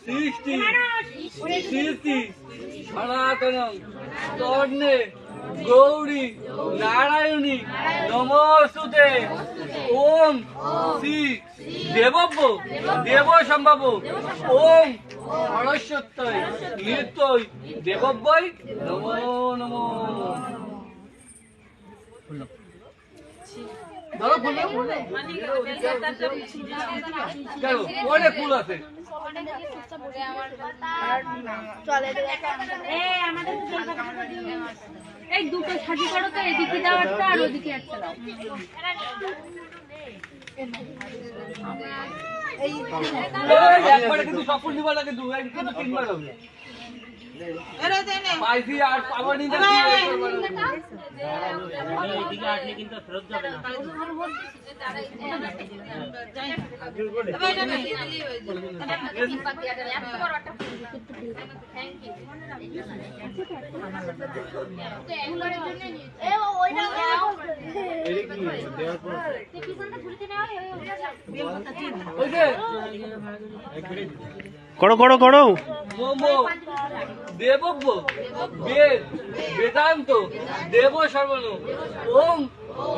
সৃষ্টি সৃষ্টি সনাতনং তর্ণে গৌরী নারায়ণী নমস্তুতে। ওম শ্রী দেবব্য দেব সম্ভব ওম সরস্বত্যই নৃত্যই দেবব্যই নমো নমো। ধরো ফুল কেন অনেক ফুল আছে। এই দুটো সাজি করো তো, এদিকে দাও একটা আর ওদিকে একটা দাও। একবারে কিন্তু সব ফুল নিবা না, কিন্তু তিনবার হবে। পাইছি আর পাওয়ার নিতে এদিকে আসলে কিন্তু ফেরত যাবে না। করো করো করো। দেবব্য বেদ বেদান্ত দেব সর্বণ ওম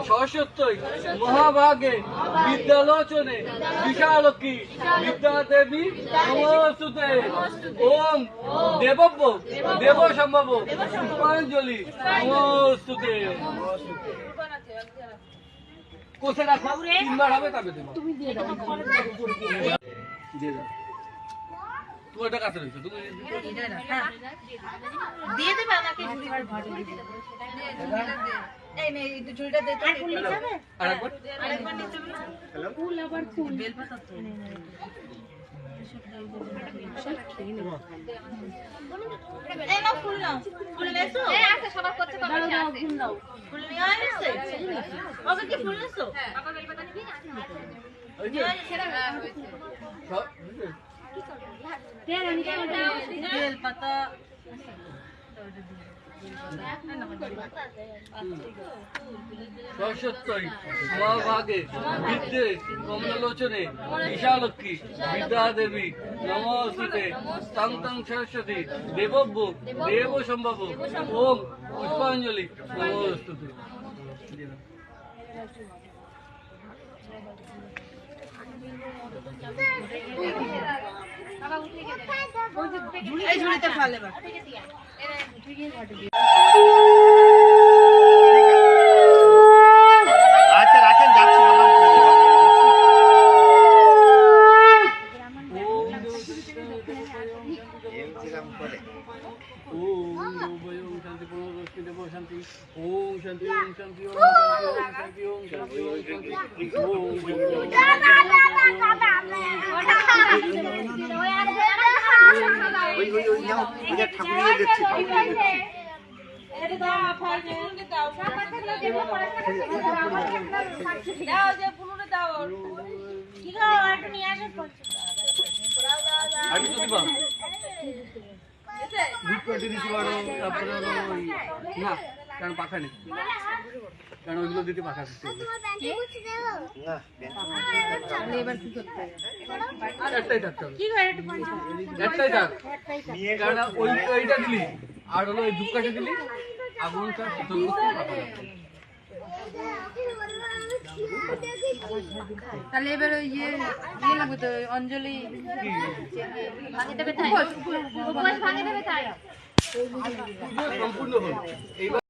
সরস্বত্যই মহাভাগে বিদ্যালোচনে বিশালক্ষী বিদ্যাদেবী নমস্তুতে। ওম দেবব্য দেব সম্ভব পুষ্পাঞ্জলি নমস্তুতে। কোষে রাখো, তিনবার হবে তবে দেবো। দিয়ে দাও তোমারটা কাছে রয়েছে, তুমি দিয়ে দেবে আমাকে ঝুড়ি আর ঘরে দিয়ে দেবে। এই নে এই ঝুড়িটা দে তো। আরেকবার আরেকবার নিতে হবে না। ফুল আবার ফুল বেলপাতা তো। এই নাও ফুল নাও। ফুল নেছো? এই আছে সবার করতে কবে আছে? ফুল নাও। ফুল নিয়ে আসছে? ওকে কি ফুল নেছো? বাবা বেলপাতা নিবি? ওই যে সেটা বেলপাতা সরস্বত্যই মহাভাগে বিদ্যে কমলালোচনে বিশালক্ষী বিদ্যাদেবী নমস্তুতে। তং তং সরস্বতী দেবব্য দেব সম্ভব ওম পুষ্পাঞ্জলি নমস্তুতে। এই ঝুড়িতে ফেলে বা আচ্ছা রাখেন, যাচ্ছি না কারণ পাখা নেই, কারণ ওইগুলো দিতে পাখা একটাই থাকতে হবে, একটাই থাক। কারণ ওইটা দিলি আর হলো ওই ধূপকাঠি দিলি আগুনটা তাহলে এবার ওই ইয়ে লাগবে তো অঞ্জলি সম্পূর্ণ হল।